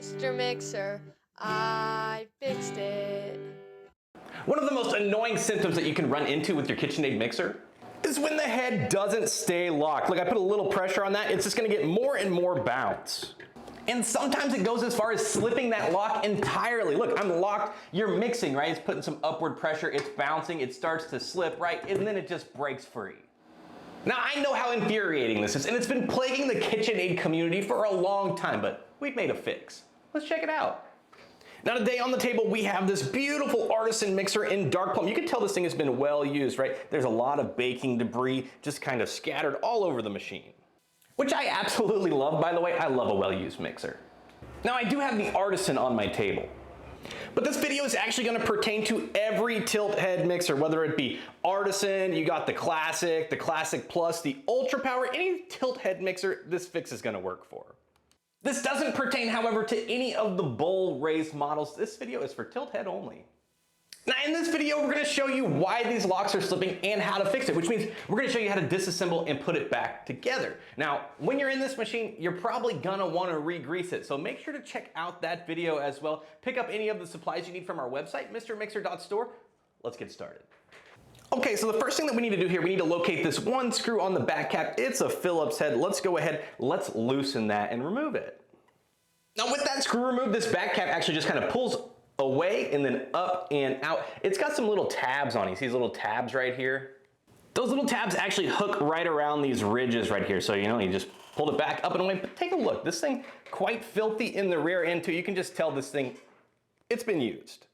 Mr. Mixer, I fixed it. One of the most annoying symptoms that you can run into with your KitchenAid mixer is when the head doesn't stay locked. Look, I put a little pressure on that, it's just gonna get more and more bounce. And sometimes it goes as far as slipping that lock entirely. Look, I'm locked, you're mixing, right? It's putting some upward pressure, it's bouncing, it starts to slip, right? And then it just breaks free. Now, I know how infuriating this is, and it's been plaguing the KitchenAid community for a long time, but we've made a fix. Let's check it out. Now today on the table, we have this beautiful artisan mixer in dark plum. You can tell this thing has been well used, right? There's a lot of baking debris just kind of scattered all over the machine, which I absolutely love, by the way. I love a well-used mixer. Now I do have the artisan on my table, but this video is actually gonna pertain to every tilt head mixer, whether it be artisan, you got the classic plus, the ultra power, any tilt head mixer, this fix is gonna work for. This doesn't pertain, however, to any of the bowl raised models. This video is for tilt head only. Now in this video, we're gonna show you why these locks are slipping and how to fix it, which means we're gonna show you how to disassemble and put it back together. Now, when you're in this machine, you're probably gonna wanna re-grease it, so make sure to check out that video as well. Pick up any of the supplies you need from our website, mrmixer.store. Let's get started. Okay, so the first thing that we need to do here, we need to locate this one screw on the back cap. It's a Phillips head. Let's go ahead, let's loosen that and remove it. Now with that screw removed, this back cap actually just kind of pulls away and then up and out. It's got some little tabs on it. You see these little tabs right here? Those little tabs actually hook right around these ridges right here. So, you just pulled it back up and away, but take a look. This thing quite filthy in the rear end too. You can just tell this thing, it's been used.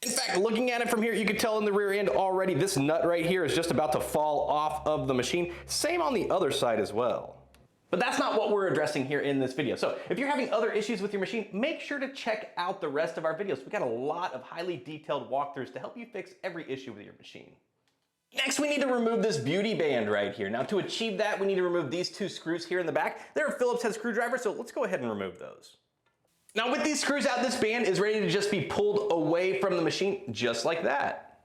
In fact, looking at it from here, you can tell in the rear end already, this nut right here is just about to fall off of the machine. Same on the other side as well. But that's not what we're addressing here in this video. So if you're having other issues with your machine, make sure to check out the rest of our videos. We've got a lot of highly detailed walkthroughs to help you fix every issue with your machine. Next, we need to remove this beauty band right here. Now to achieve that, we need to remove these two screws here in the back. They're a Phillips head screwdriver, so let's go ahead and remove those. Now with these screws out, this band is ready to just be pulled away from the machine, just like that.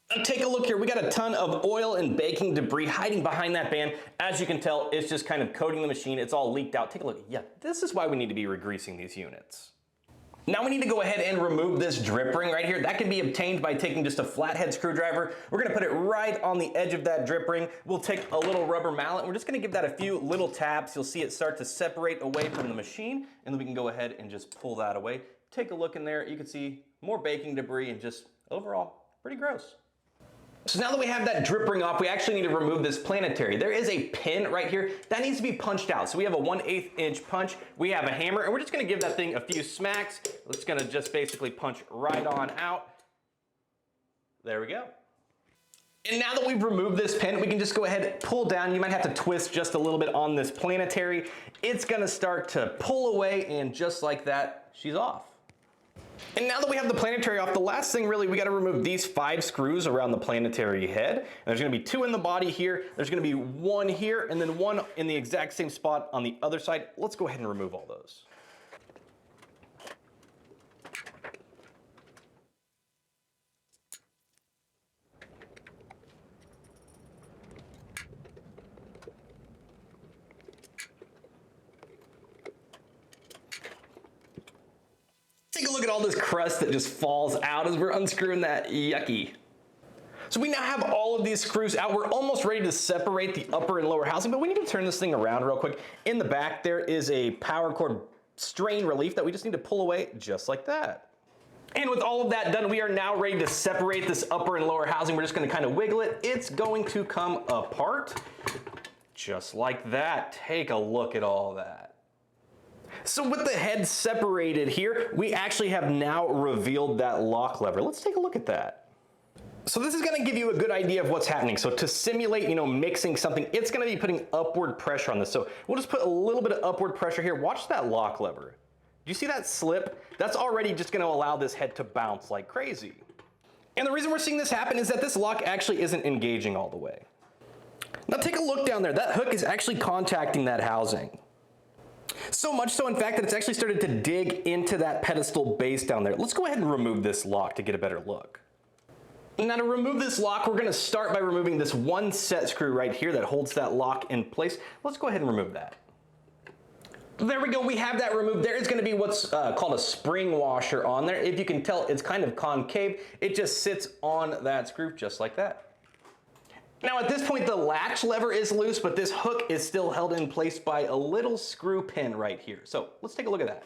Now take a look here, we got a ton of oil and baking debris hiding behind that band. As you can tell, it's just kind of coating the machine, it's all leaked out. Take a look, yeah, this is why we need to be re-greasing these units. Now we need to go ahead and remove this drip ring right here. That can be obtained by taking just a flathead screwdriver. We're gonna put it right on the edge of that drip ring. We'll take a little rubber mallet, and we're just gonna give that a few little taps. You'll see it start to separate away from the machine, and then we can go ahead and just pull that away. Take a look in there, you can see more baking debris and just overall, pretty gross. So now that we have that drip ring off, we actually need to remove this planetary. There is a pin right here that needs to be punched out. So we have a 1/8 inch punch, we have a hammer, and we're just gonna give that thing a few smacks. It's gonna just basically punch right on out. There we go. And now that we've removed this pin, we can just go ahead and pull down. You might have to twist just a little bit on this planetary. It's gonna start to pull away, and just like that, she's off. And now that we have the planetary off, the last thing really, we got to remove these 5 screws around the planetary head. And there's going to be 2 in the body here, there's going to be 1 here, and then 1 in the exact same spot on the other side. Let's go ahead and remove all those. Take a look at all this crust that just falls out as we're unscrewing that. Yucky. So we now have all of these screws out. We're almost ready to separate the upper and lower housing, but we need to turn this thing around real quick. In the back, there is a power cord strain relief that we just need to pull away just like that. And with all of that done, we are now ready to separate this upper and lower housing. We're just gonna kind of wiggle it. It's going to come apart just like that. Take a look at all that. So with the head separated here, we actually have now revealed that lock lever. Let's take a look at that. So this is gonna give you a good idea of what's happening. So to simulate, mixing something, it's gonna be putting upward pressure on this. So we'll just put a little bit of upward pressure here. Watch that lock lever. Do you see that slip? That's already just gonna allow this head to bounce like crazy. And the reason we're seeing this happen is that this lock actually isn't engaging all the way. Now take a look down there. That hook is actually contacting that housing. So much so, in fact, that it's actually started to dig into that pedestal base down there. Let's go ahead and remove this lock to get a better look. Now to remove this lock, we're gonna start by removing this one set screw right here that holds that lock in place. Let's go ahead and remove that. There we go, we have that removed. There is gonna be what's called a spring washer on there. If you can tell, it's kind of concave. It just sits on that screw just like that. Now at this point, the latch lever is loose, but this hook is still held in place by a little screw pin right here. So let's take a look at that.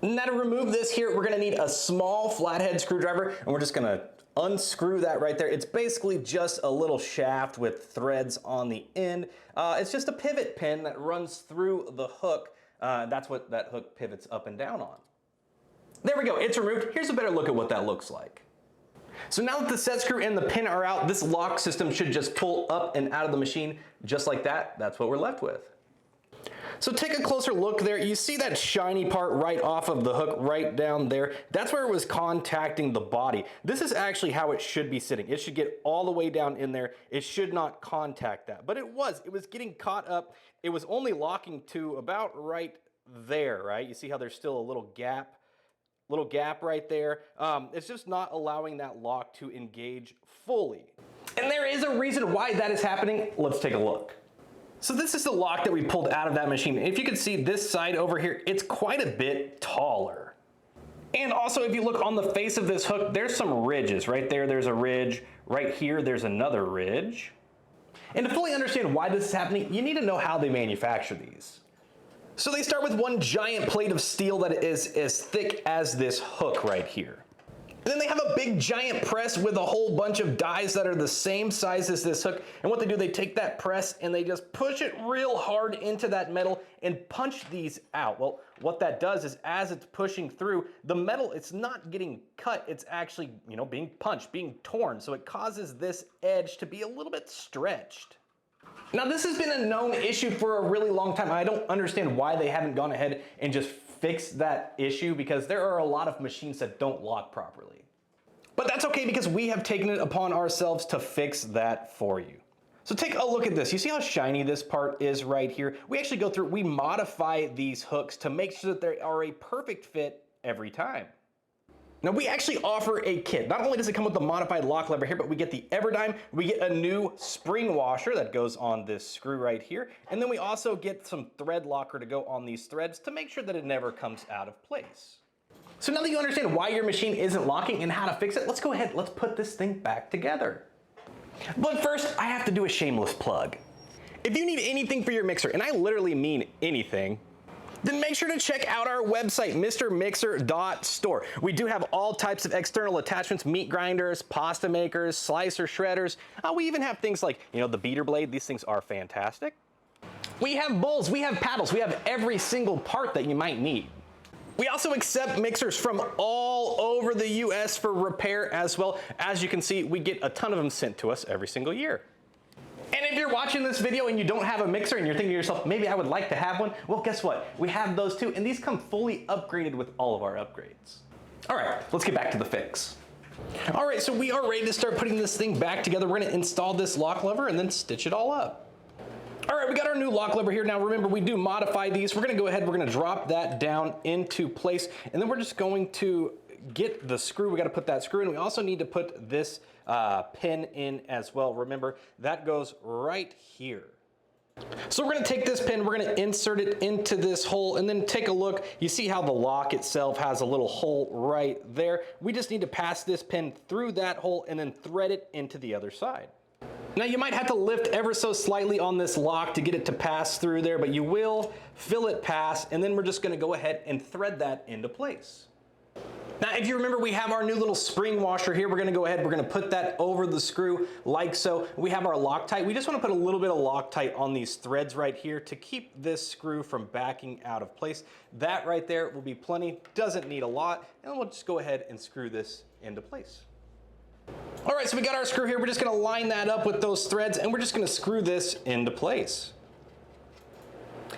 Now to remove this here, we're gonna need a small flathead screwdriver, and we're just gonna unscrew that right there. It's basically just a little shaft with threads on the end. It's just a pivot pin that runs through the hook. That's what that hook pivots up and down on. There we go, it's removed. Here's a better look at what that looks like. So now that the set screw and the pin are out, this lock system should just pull up and out of the machine just like that. That's what we're left with. So take a closer look there. You see that shiny part right off of the hook right down there? That's where it was contacting the body. This is actually how it should be sitting. It should get all the way down in there. It should not contact that, but it was getting caught up. It was only locking to about right there, right? You see how there's still a little gap right there. It's just not allowing that lock to engage fully. And there is a reason why that is happening. Let's take a look. So this is the lock that we pulled out of that machine. If you can see this side over here, it's quite a bit taller. And also if you look on the face of this hook, there's some ridges. Right there, there's a ridge. Right here, there's another ridge. And to fully understand why this is happening, you need to know how they manufacture these. So they start with one giant plate of steel that is as thick as this hook right here. And then they have a big giant press with a whole bunch of dies that are the same size as this hook. And what they do, they take that press and they just push it real hard into that metal and punch these out. Well, what that does is as it's pushing through, the metal, it's not getting cut, it's actually, being punched, being torn. So it causes this edge to be a little bit stretched. Now this has been a known issue for a really long time. I don't understand why they haven't gone ahead and just fixed that issue, because there are a lot of machines that don't lock properly. But that's okay, because we have taken it upon ourselves to fix that for you. So take a look at this. You see how shiny this part is right here? We actually go through, we modify these hooks to make sure that they are a perfect fit every time. Now we actually offer a kit. Not only does it come with the modified lock lever here, but we get the everdime, we get a new spring washer that goes on this screw right here, and then we also get some thread locker to go on these threads to make sure that it never comes out of place. So now that you understand why your machine isn't locking and how to fix it, let's go ahead, let's put this thing back together. But first, I have to do a shameless plug. If you need anything for your mixer, and I literally mean anything, then make sure to check out our website, mrmixer.store. We do have all types of external attachments, meat grinders, pasta makers, slicer shredders. We even have things like, the beater blade. These things are fantastic. We have bowls, we have paddles, we have every single part that you might need. We also accept mixers from all over the US for repair as well. As you can see, we get a ton of them sent to us every single year. And if you're watching this video and you don't have a mixer and you're thinking to yourself, maybe I would like to have one, well, guess what? We have those too, and these come fully upgraded with all of our upgrades. All right, let's get back to the fix. All right, so we are ready to start putting this thing back together. We're gonna install this lock lever and then stitch it all up. All right, we got our new lock lever here. Now remember, we do modify these. We're gonna go ahead, we're gonna drop that down into place, and then we're just going to get the screw. We gotta put that screw in. We also need to put this pin in as well. Remember, that goes right here. So we're gonna take this pin, we're gonna insert it into this hole, and then take a look. You see how the lock itself has a little hole right there. We just need to pass this pin through that hole and then thread it into the other side. Now you might have to lift ever so slightly on this lock to get it to pass through there, but you will feel it pass, and then we're just gonna go ahead and thread that into place. Now, if you remember, we have our new little spring washer here. We're gonna go ahead, we're gonna put that over the screw like so. We have our Loctite. We just wanna put a little bit of Loctite on these threads right here to keep this screw from backing out of place. That right there will be plenty, doesn't need a lot, and we'll just go ahead and screw this into place. All right, so we got our screw here. We're just gonna line that up with those threads, and we're just gonna screw this into place.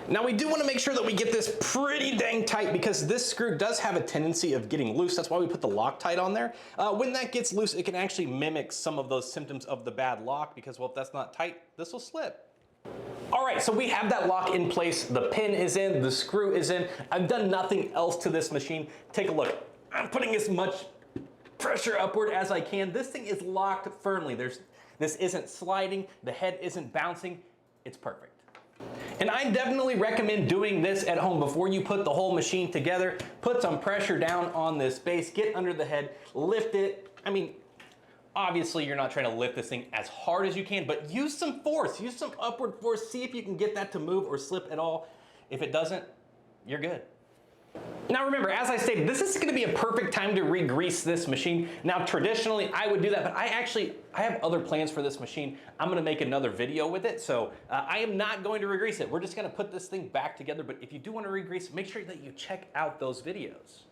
Now we do want to make sure that we get this pretty dang tight, because this screw does have a tendency of getting loose. That's why we put the Loctite on there. When that gets loose, it can actually mimic some of those symptoms of the bad lock, because, well, if that's not tight, this will slip. All right, so we have that lock in place. The pin is in, the screw is in. I've done nothing else to this machine. Take a look. I'm putting as much pressure upward as I can. This thing is locked firmly. This isn't sliding. The head isn't bouncing. It's perfect. And I definitely recommend doing this at home before you put the whole machine together. Put some pressure down on this base, get under the head, lift it. I mean, obviously you're not trying to lift this thing as hard as you can, but use some force, use some upward force. See if you can get that to move or slip at all. If it doesn't, you're good. Now remember, as I stated, this is gonna be a perfect time to re-grease this machine. Now traditionally I would do that, but I have other plans for this machine. I'm gonna make another video with it, so I am not going to re-grease it. We're just gonna put this thing back together, but if you do wanna re-grease, make sure that you check out those videos.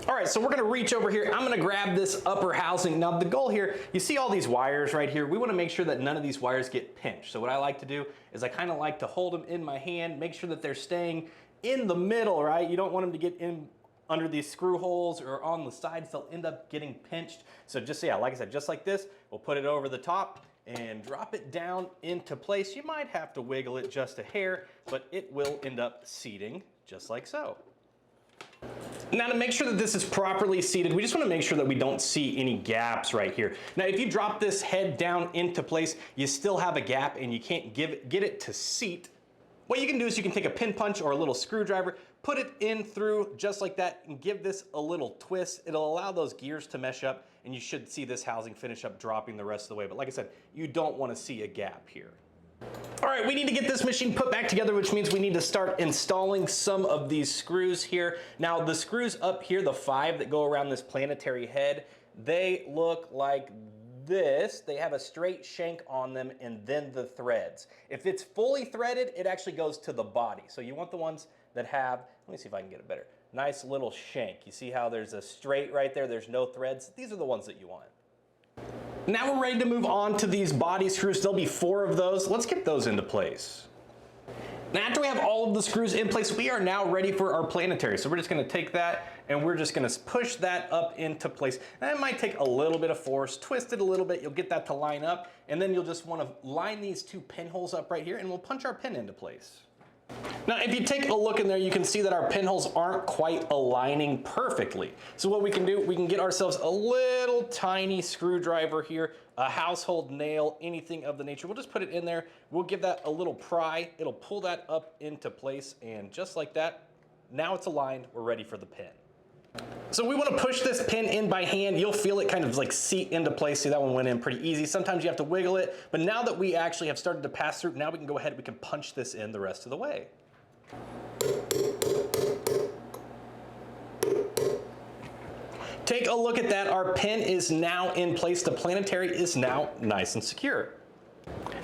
All right, so we're gonna reach over here. I'm gonna grab this upper housing. Now the goal here, you see all these wires right here? We wanna make sure that none of these wires get pinched. So what I like to do is I kinda like to hold them in my hand, make sure that they're staying in the middle, right? You don't want them to get in under these screw holes or on the sides. They'll end up getting pinched. So just, yeah, like I said, just like this, we'll put it over the top and drop it down into place. You might have to wiggle it just a hair, but it will end up seating just like so. Now to make sure that this is properly seated, we just want to make sure that we don't see any gaps right here. Now if you drop this head down into place, you still have a gap and you can't get it to seat. What you can do is you can take a pin punch or a little screwdriver, put it in through just like that and give this a little twist. It'll allow those gears to mesh up and you should see this housing finish up dropping the rest of the way. But like I said, you don't want to see a gap here. All right, we need to get this machine put back together, which means we need to start installing some of these screws here. Now the screws up here, the 5 that go around this planetary head, they look like this. They have a straight shank on them and then the threads. If it's fully threaded, it actually goes to the body. So you want the ones that have, let me see if I can get it better, nice little shank. You see how there's a straight right there, there's no threads? These are the ones that you want. Now we're ready to move on to these body screws. There'll be 4 of those. Let's get those into place. Now after we have all of the screws in place, we are now ready for our planetary. So we're just gonna take that and we're just gonna push that up into place. And it might take a little bit of force, twist it a little bit, you'll get that to line up, and then you'll just wanna line these 2 pinholes up right here and we'll punch our pin into place. Now, if you take a look in there, you can see that our pinholes aren't quite aligning perfectly. So what we can do, we can get ourselves a little tiny screwdriver here, a household nail, anything of the nature. We'll just put it in there. We'll give that a little pry. It'll pull that up into place, and just like that, now it's aligned. We're ready for the pin. So we want to push this pin in by hand. You'll feel it kind of like seat into place. See, that one went in pretty easy. Sometimes you have to wiggle it, but now that we actually have started to pass through, now we can go ahead, we can punch this in the rest of the way. Take a look at that. Our pin is now in place. The planetary is now nice and secure.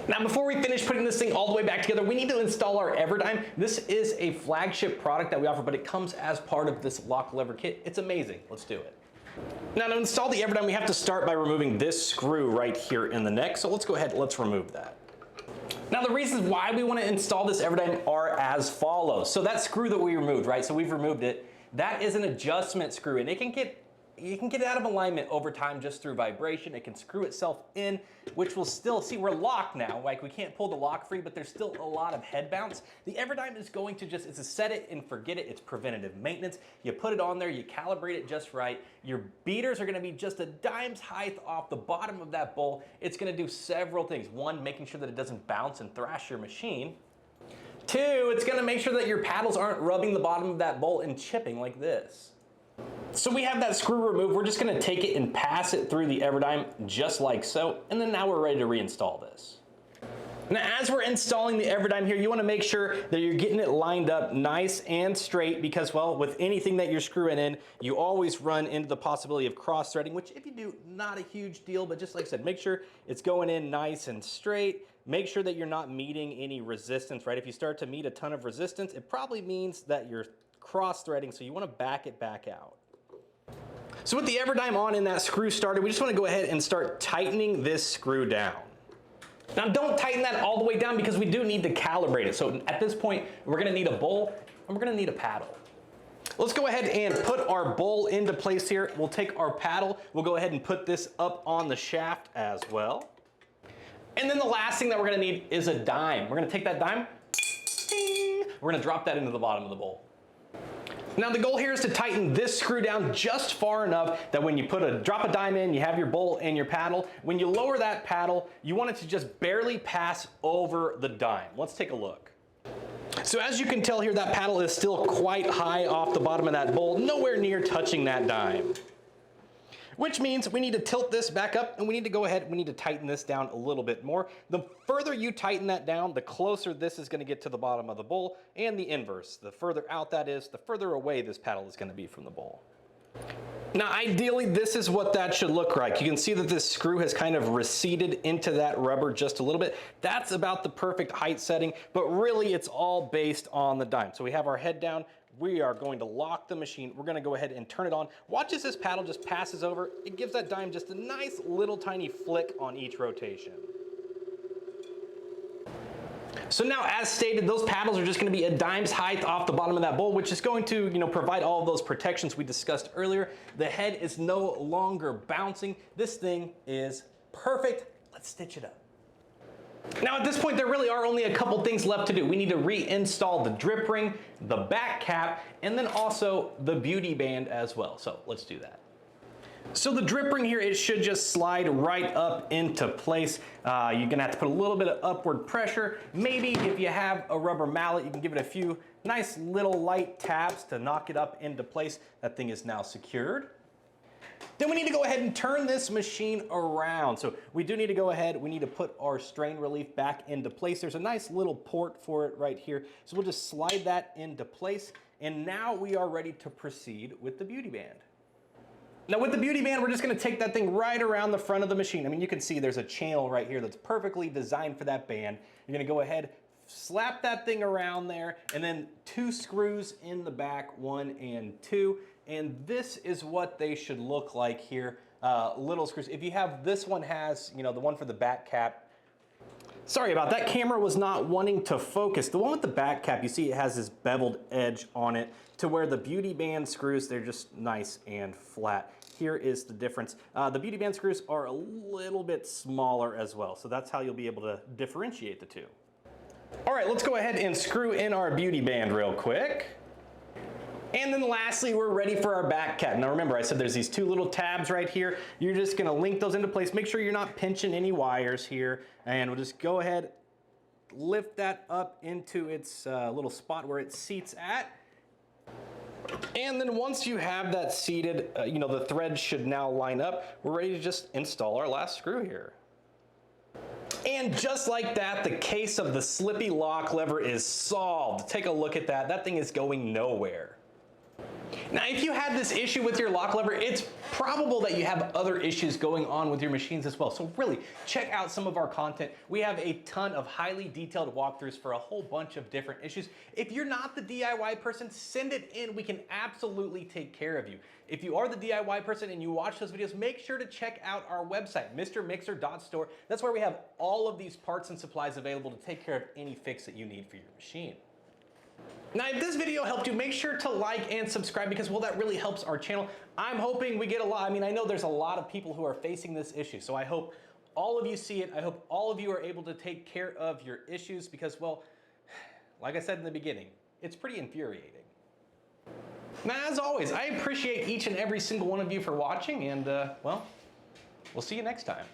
Now before we finish putting this thing all the way back together, we need to install our everdime. This is a flagship product that we offer, but it comes as part of this lock lever kit. It's amazing. Let's do it. Now to install the everdime, we have to start by removing this screw right here in the neck. So let's go ahead, let's remove that. Now the reasons why we want to install this everdime are as follows. So that screw that we removed, right? So we've removed it. That is an adjustment screw, and you can get it out of alignment over time just through vibration. It can screw itself in, which will still, see, we're locked now. Like, we can't pull the lock free, but there's still a lot of head bounce. The everdime is going to just, it's a set it and forget it. It's preventative maintenance. You put it on there, you calibrate it just right. Your beaters are gonna be just a dime's height off the bottom of that bowl. It's gonna do several things. 1, making sure that it doesn't bounce and thrash your machine. 2, it's gonna make sure that your paddles aren't rubbing the bottom of that bowl and chipping like this. So we have that screw removed. We're just gonna take it and pass it through the everdime just like so, and then now we're ready to reinstall this. Now as we're installing the everdime here, you wanna make sure that you're getting it lined up nice and straight because, well, with anything that you're screwing in, you always run into the possibility of cross-threading, which if you do, not a huge deal, but just like I said, make sure it's going in nice and straight. Make sure that you're not meeting any resistance, right? If you start to meet a ton of resistance, it probably means that you're cross-threading, so you wanna back it back out. So with the everdime on and that screw started, we just wanna go ahead and start tightening this screw down. Now don't tighten that all the way down because we do need to calibrate it. So at this point, we're gonna need a bowl and we're gonna need a paddle. Let's go ahead and put our bowl into place here. We'll take our paddle, we'll go ahead and put this up on the shaft as well. And then the last thing that we're gonna need is a dime. We're gonna take that dime, we're gonna drop that into the bottom of the bowl. Now the goal here is to tighten this screw down just far enough that when you drop a dime in, you have your bowl and your paddle. When you lower that paddle, you want it to just barely pass over the dime. Let's take a look. So as you can tell here, that paddle is still quite high off the bottom of that bowl, nowhere near touching that dime. Which means we need to tilt this back up and we need to go ahead, we need to tighten this down a little bit more. The further you tighten that down, the closer this is gonna get to the bottom of the bowl, and the inverse. The further out that is, the further away this paddle is gonna be from the bowl. Now ideally this is what that should look like. You can see that this screw has kind of receded into that rubber just a little bit. That's about the perfect height setting, but really it's all based on the dime. So we have our head down, we are going to lock the machine, we're gonna go ahead and turn it on. Watch as this paddle just passes over. It gives that dime just a nice little tiny flick on each rotation. So now, as stated, those paddles are just gonna be a dime's height off the bottom of that bowl, which is going to, provide all of those protections we discussed earlier. The head is no longer bouncing. This thing is perfect. Let's stitch it up. Now at this point, there really are only a couple things left to do. We need to reinstall the drip ring, the back cap, and then also the beauty band as well. So let's do that. So the drip ring here, it should just slide right up into place. You're gonna have to put a little bit of upward pressure. Maybe if you have a rubber mallet, you can give it a few nice little light taps to knock it up into place. That thing is now secured. Then we need to go ahead and turn this machine around. So we do need to go ahead, we need to put our strain relief back into place. There's a nice little port for it right here. So we'll just slide that into place. And now we are ready to proceed with the beauty band. Now with the beauty band, we're just gonna take that thing right around the front of the machine. I mean, you can see there's a channel right here that's perfectly designed for that band. You're gonna go ahead, slap that thing around there, and then 2 screws in the back, 1 and 2. And this is what they should look like here, little screws. If you have, this one has, the one for the back cap. Sorry about that, camera was not wanting to focus. The one with the back cap, you see it has this beveled edge on it to where the beauty band screws, they're just nice and flat. Here is the difference. The beauty band screws are a little bit smaller as well, so that's how you'll be able to differentiate the two. All right, let's go ahead and screw in our beauty band real quick. And then lastly, we're ready for our back cap. Now remember, I said there's these 2 little tabs right here. You're just gonna link those into place. Make sure you're not pinching any wires here. And we'll just go ahead, lift that up into its little spot where it seats at. And then once you have that seated, the threads should now line up. We're ready to just install our last screw here. And just like that, the case of the slippy lock lever is solved. Take a look at that. That thing is going nowhere. Now, if you had this issue with your lock lever, it's probable that you have other issues going on with your machines as well. So really, check out some of our content. We have a ton of highly detailed walkthroughs for a whole bunch of different issues. If you're not the DIY person, send it in. We can absolutely take care of you. If you are the DIY person and you watch those videos, make sure to check out our website, mrmixer.store. That's where we have all of these parts and supplies available to take care of any fix that you need for your machine. Now, if this video helped you, make sure to like and subscribe because, well, that really helps our channel. I'm hoping we get a lot. I mean, I know there's a lot of people who are facing this issue, so I hope all of you see it. I hope all of you are able to take care of your issues because, well, like I said in the beginning, it's pretty infuriating. Now, as always, I appreciate each and every single one of you for watching, and, well, we'll see you next time.